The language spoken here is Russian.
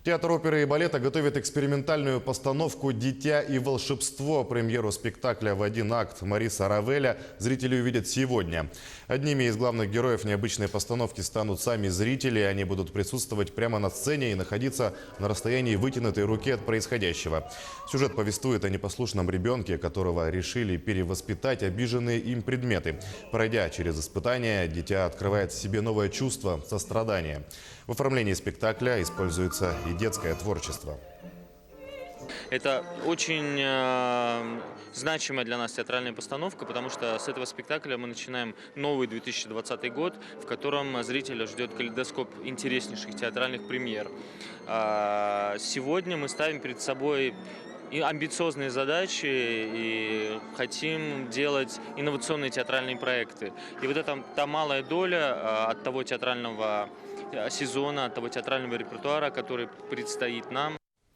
Театр оперы и балета готовит экспериментальную постановку «Дитя и волшебство». Премьеру спектакля в один акт Мариса Равеля зрители увидят сегодня. Одними из главных героев необычной постановки станут сами зрители. Они будут присутствовать прямо на сцене и находиться на расстоянии вытянутой руки от происходящего. Сюжет повествует о непослушном ребенке, которого решили перевоспитать обиженные им предметы. Пройдя через испытания, дитя открывает в себе новое чувство – сострадание. В оформлении спектакля используется и детское творчество. Это очень значимая для нас театральная постановка, потому что с этого спектакля мы начинаем новый 2020 год, в котором зрителя ждет калейдоскоп интереснейших театральных премьер. Сегодня мы ставим перед собой и амбициозные задачи и хотим делать инновационные театральные проекты. И вот эта та малая доля от того театрального сезона, от того театрального репертуара, который предстоит нам.